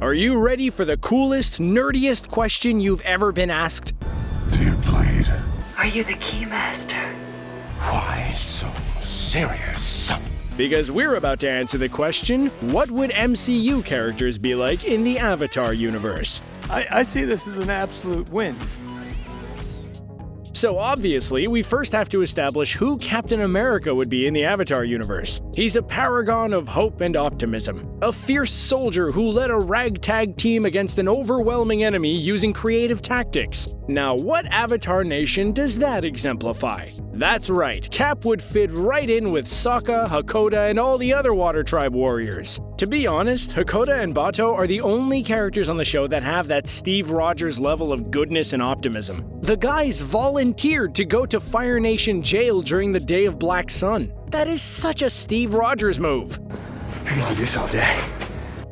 Are you ready for the coolest, nerdiest question you've ever been asked? Do you bleed? Are you the Keymaster? Why so serious? Because we're about to answer the question, what would MCU characters be like in the Avatar universe? I see this as an absolute win. So obviously, we first have to establish who Captain America would be in the Avatar universe. He's a paragon of hope and optimism, a fierce soldier who led a ragtag team against an overwhelming enemy using creative tactics. Now, what Avatar nation does that exemplify? That's right, Cap would fit right in with Sokka, Hakoda, and all the other Water Tribe warriors. To be honest, Hakoda and Bato are the only characters on the show that have that Steve Rogers level of goodness and optimism. The guys volunteered to go to Fire Nation jail during the Day of Black Sun. That is such a Steve Rogers move. Been like this all day.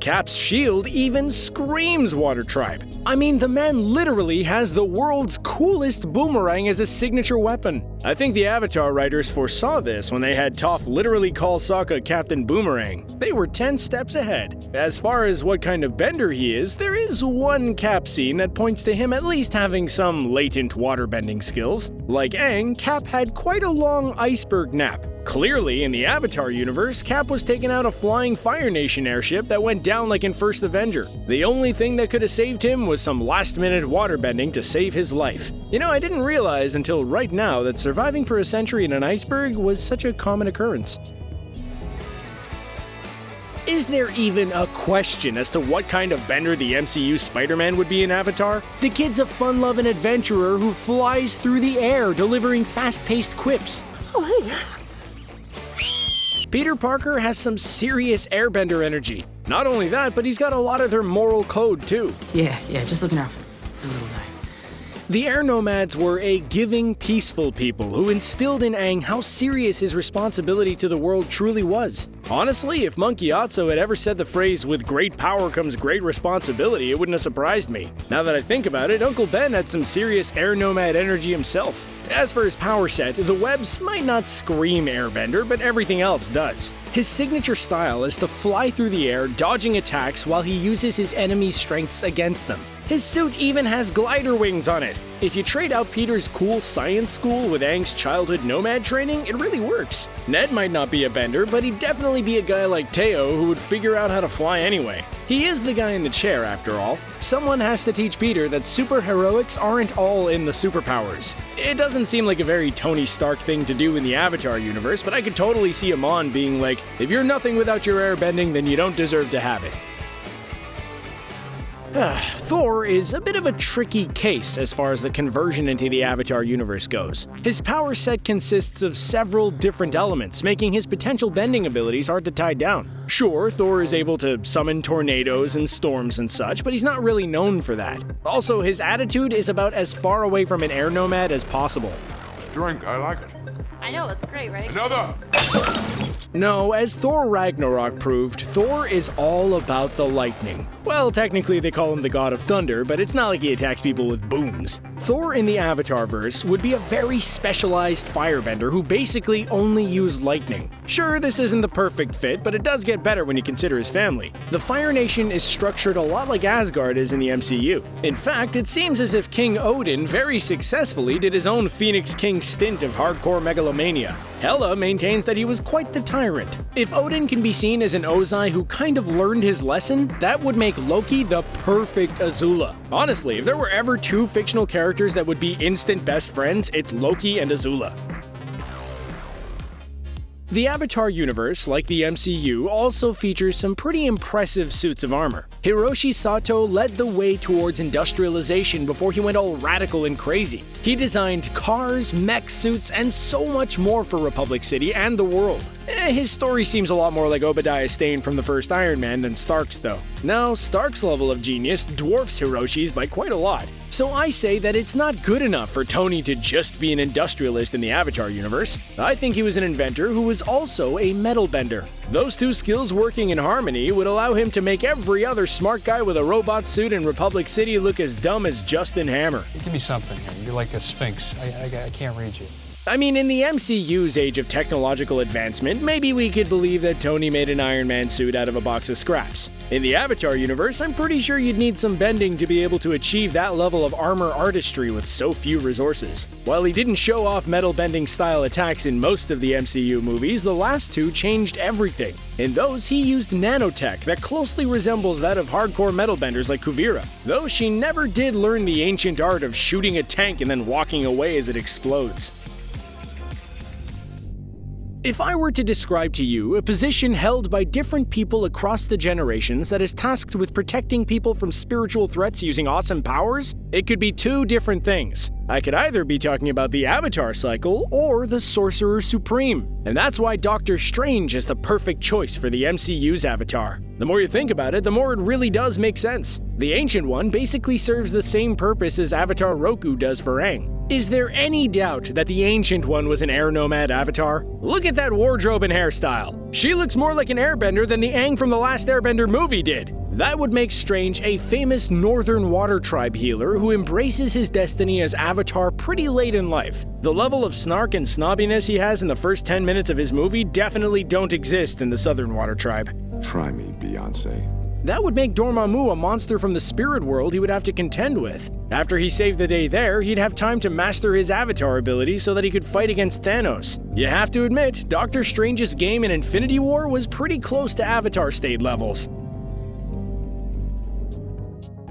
Cap's shield even screams Water Tribe. I mean, the man literally has the world's coolest boomerang as a signature weapon. I think the Avatar writers foresaw this when they had Toph literally call Sokka Captain Boomerang. They were 10 steps ahead. As far as what kind of bender he is, there is one Cap scene that points to him at least having some latent waterbending skills. Like Aang, Cap had quite a long iceberg nap. Clearly, in the Avatar universe, Cap was taking out a flying Fire Nation airship that went down like in First Avenger. The only thing that could have saved him was some last-minute waterbending to save his life. You know, I didn't realize until right now that surviving for a century in an iceberg was such a common occurrence. Is there even a question as to what kind of bender the MCU Spider-Man would be in Avatar? The kid's a fun-loving adventurer who flies through the air, delivering fast-paced quips. Oh, hey. Peter Parker has some serious airbender energy. Not only that, but he's got a lot of their moral code too. Yeah, just looking out for the little guy. The Air Nomads were a giving, peaceful people who instilled in Aang how serious his responsibility to the world truly was. Honestly, if Monkey Otso had ever said the phrase, "with great power comes great responsibility," it wouldn't have surprised me. Now that I think about it, Uncle Ben had some serious Air Nomad energy himself. As for his power set, the webs might not scream airbender, but everything else does. His signature style is to fly through the air, dodging attacks while he uses his enemy's strengths against them. His suit even has glider wings on it. If you trade out Peter's cool science school with Aang's childhood nomad training, it really works. Ned might not be a bender, but he'd definitely be a guy like Teo who would figure out how to fly anyway. He is the guy in the chair, after all. Someone has to teach Peter that superheroics aren't all in the superpowers. It doesn't seem like a very Tony Stark thing to do in the Avatar universe, but I could totally see Amon being like, if you're nothing without your airbending, then you don't deserve to have it. Thor is a bit of a tricky case as far as the conversion into the Avatar universe goes. His power set consists of several different elements, making his potential bending abilities hard to tie down. Sure, Thor is able to summon tornadoes and storms and such, but he's not really known for that. Also, his attitude is about as far away from an air nomad as possible. Drink, I like it. I know, it's great, right? Another! No, as Thor Ragnarok proved, Thor is all about the lightning. Well, technically they call him the god of thunder, but it's not like he attacks people with booms. Thor in the Avatar-verse would be a very specialized firebender who basically only used lightning. Sure, this isn't the perfect fit, but it does get better when you consider his family. The Fire Nation is structured a lot like Asgard is in the MCU. In fact, it seems as if King Odin very successfully did his own Phoenix King stint of hardcore megalomania. Hela maintains that he was quite the tyrant. If Odin can be seen as an Ozai who kind of learned his lesson, that would make Loki the perfect Azula. Honestly, if there were ever two fictional characters that would be instant best friends, it's Loki and Azula. The Avatar universe, like the MCU, also features some pretty impressive suits of armor. Hiroshi Sato led the way towards industrialization before he went all radical and crazy. He designed cars, mech suits, and so much more for Republic City and the world. His story seems a lot more like Obadiah Stane from the first Iron Man than Stark's though. Now, Stark's level of genius dwarfs Hiroshi's by quite a lot. So I say that it's not good enough for Tony to just be an industrialist in the Avatar universe. I think he was an inventor who was also a metal bender. Those two skills working in harmony would allow him to make every other smart guy with a robot suit in Republic City look as dumb as Justin Hammer. Give me something here. You're like a sphinx. I can't read you. I mean, in the MCU's age of technological advancement, maybe we could believe that Tony made an Iron Man suit out of a box of scraps. In the Avatar universe, I'm pretty sure you'd need some bending to be able to achieve that level of armor artistry with so few resources. While he didn't show off metal bending style attacks in most of the MCU movies, the last two changed everything. In those, he used nanotech that closely resembles that of hardcore metal benders like Kuvira, though she never did learn the ancient art of shooting a tank and then walking away as it explodes. If I were to describe to you a position held by different people across the generations that is tasked with protecting people from spiritual threats using awesome powers, it could be two different things. I could either be talking about the Avatar cycle or the Sorcerer Supreme, and that's why Doctor Strange is the perfect choice for the MCU's Avatar. The more you think about it, the more it really does make sense. The Ancient One basically serves the same purpose as Avatar Roku does for Aang. Is there any doubt that the Ancient One was an air nomad avatar? Look at that wardrobe and hairstyle. She looks more like an airbender than the Aang from the last Airbender movie did. That would make Strange a famous Northern Water Tribe healer who embraces his destiny as Avatar pretty late in life. The level of snark and snobbiness he has in the first 10 minutes of his movie definitely don't exist in the Southern Water Tribe. Try me, Beyonce. That would make Dormammu a monster from the spirit world he would have to contend with. After he saved the day there, he'd have time to master his avatar abilities so that he could fight against Thanos. You have to admit, Doctor Strange's game in Infinity War was pretty close to Avatar state levels.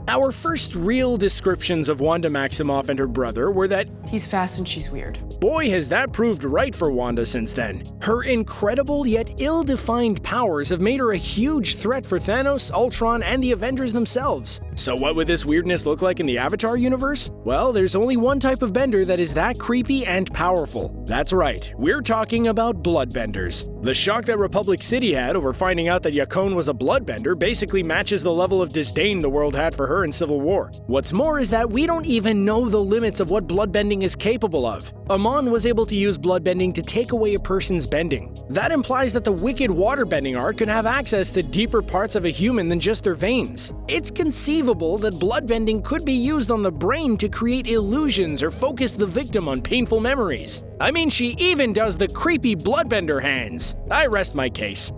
Our first real descriptions of Wanda Maximoff and her brother were that He's fast and she's weird. boy has that proved right for Wanda since then. Her incredible yet ill-defined powers have made her a huge threat for Thanos, Ultron, and the Avengers themselves. So what would this weirdness look like in the Avatar universe? Well, there's only one type of bender that is that creepy and powerful. That's right, we're talking about bloodbenders. The shock that Republic City had over finding out that Yakone was a bloodbender basically matches the level of disdain the world had for her in Civil War. What's more is that we don't even know the limits of what bloodbending is capable of. Amon was able to use bloodbending to take away a person's bending. That implies that the wicked waterbending art could have access to deeper parts of a human than just their veins. It's conceivable that bloodbending could be used on the brain to create illusions or focus the victim on painful memories. I mean, she even does the creepy bloodbender hands. I rest my case.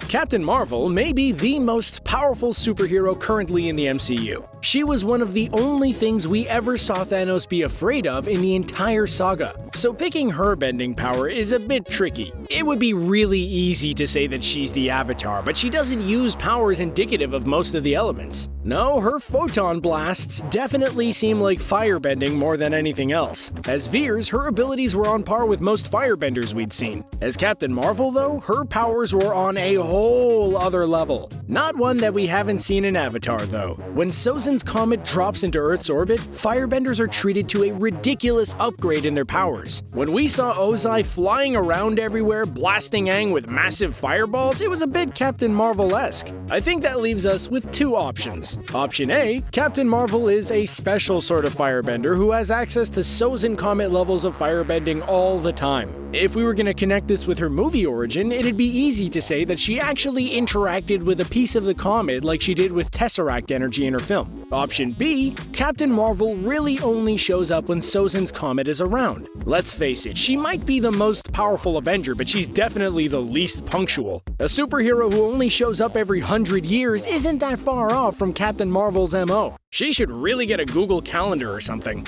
Captain Marvel may be the most powerful superhero currently in the MCU. She was one of the only things we ever saw Thanos be afraid of in the entire saga, so picking her bending power is a bit tricky. It would be really easy to say that she's the Avatar, but she doesn't use powers indicative of most of the elements. No, her photon blasts definitely seem like firebending more than anything else. As Veers, her abilities were on par with most firebenders we'd seen. As Captain Marvel, though, her powers were on a whole other level. Not one that we haven't seen in Avatar, though. When Sozin's comet drops into Earth's orbit, firebenders are treated to a ridiculous upgrade in their powers. When we saw Ozai flying around everywhere, blasting Aang with massive fireballs, it was a bit Captain Marvel-esque. I think that leaves us with two options. Option A, Captain Marvel is a special sort of firebender who has access to Sozin comet levels of firebending all the time. If we were going to connect this with her movie origin, it'd be easy to say that she actually interacted with a piece of the comet like she did with Tesseract energy in her film. Option B, Captain Marvel really only shows up when Sozin's comet is around. Let's face it, she might be the most powerful Avenger, but she's definitely the least punctual. A superhero who only shows up every 100 years isn't that far off from Captain Marvel's MO. She should really get a Google Calendar or something.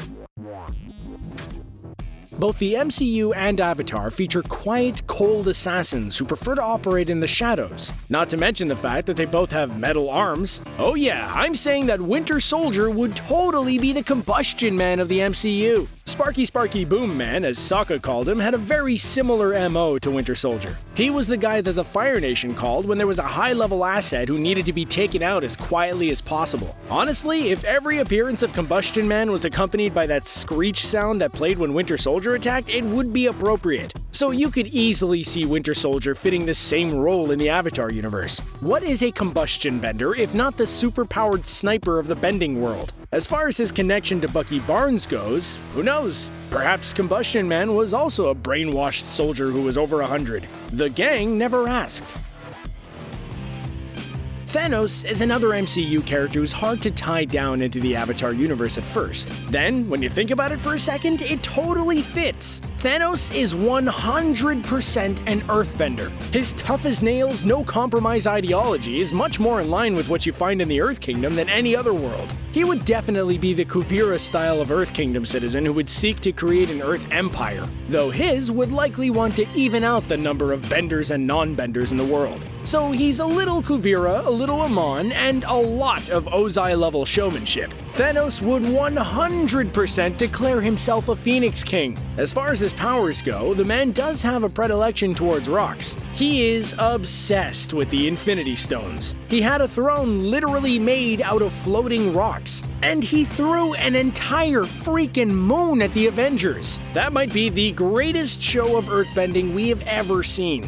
Both the MCU and Avatar feature quiet, cold assassins who prefer to operate in the shadows. Not to mention the fact that they both have metal arms. Oh yeah, I'm saying that Winter Soldier would totally be the combustion man of the MCU. Sparky Boom Man, as Sokka called him, had a very similar MO to Winter Soldier. He was the guy that the Fire Nation called when there was a high-level asset who needed to be taken out as quietly as possible. Honestly, if every appearance of Combustion Man was accompanied by that screech sound that played when Winter Soldier attacked, it would be appropriate. So you could easily see Winter Soldier fitting the same role in the Avatar universe. What is a combustion bender if not the super-powered sniper of the bending world? As far as his connection to Bucky Barnes goes, who knows? Perhaps Combustion Man was also a brainwashed soldier who was over 100. The gang never asked. Thanos is another MCU character who's hard to tie down into the Avatar universe at first. Then, when you think about it for a second, it totally fits. Thanos is 100% an earthbender. His tough as nails, no compromise ideology is much more in line with what you find in the Earth Kingdom than any other world. He would definitely be the Kuvira style of Earth Kingdom citizen who would seek to create an Earth empire, though his would likely want to even out the number of benders and non-benders in the world. So he's a little Kuvira, a little Amon, and a lot of Ozai-level showmanship. Thanos would 100% declare himself a Phoenix King. As far as his powers go, the man does have a predilection towards rocks. He is obsessed with the Infinity Stones. He had a throne literally made out of floating rocks. And he threw an entire freaking moon at the Avengers. That might be the greatest show of earthbending we have ever seen.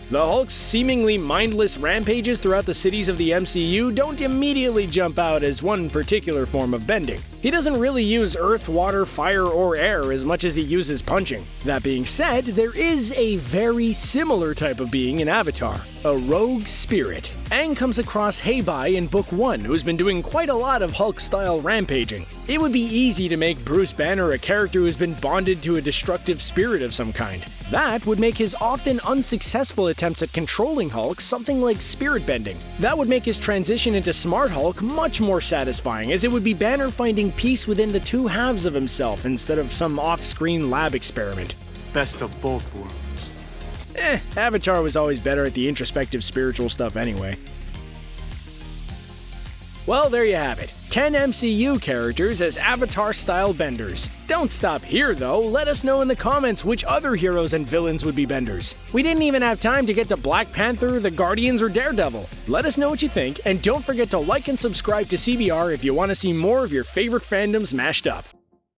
The Hulk's seemingly mindless rampages throughout the cities of the MCU don't immediately jump out as one particular form of bending. He doesn't really use earth, water, fire, or air as much as he uses punching. That being said, there is a very similar type of being in Avatar, a rogue spirit. Aang comes across Heibai in Book 1, who's been doing quite a lot of Hulk-style rampaging. It would be easy to make Bruce Banner a character who's been bonded to a destructive spirit of some kind. That would make his often unsuccessful attempts at controlling Hulk something like spirit bending. That would make his transition into Smart Hulk much more satisfying, as it would be Banner finding peace within the two halves of himself instead of some off-screen lab experiment. Best of both worlds. Avatar was always better at the introspective spiritual stuff anyway. Well, there you have it. 10 MCU characters as Avatar-style benders. Don't stop here, though. Let us know in the comments which other heroes and villains would be benders. We didn't even have time to get to Black Panther, the Guardians, or Daredevil. Let us know what you think, and don't forget to like and subscribe to CBR if you want to see more of your favorite fandoms mashed up.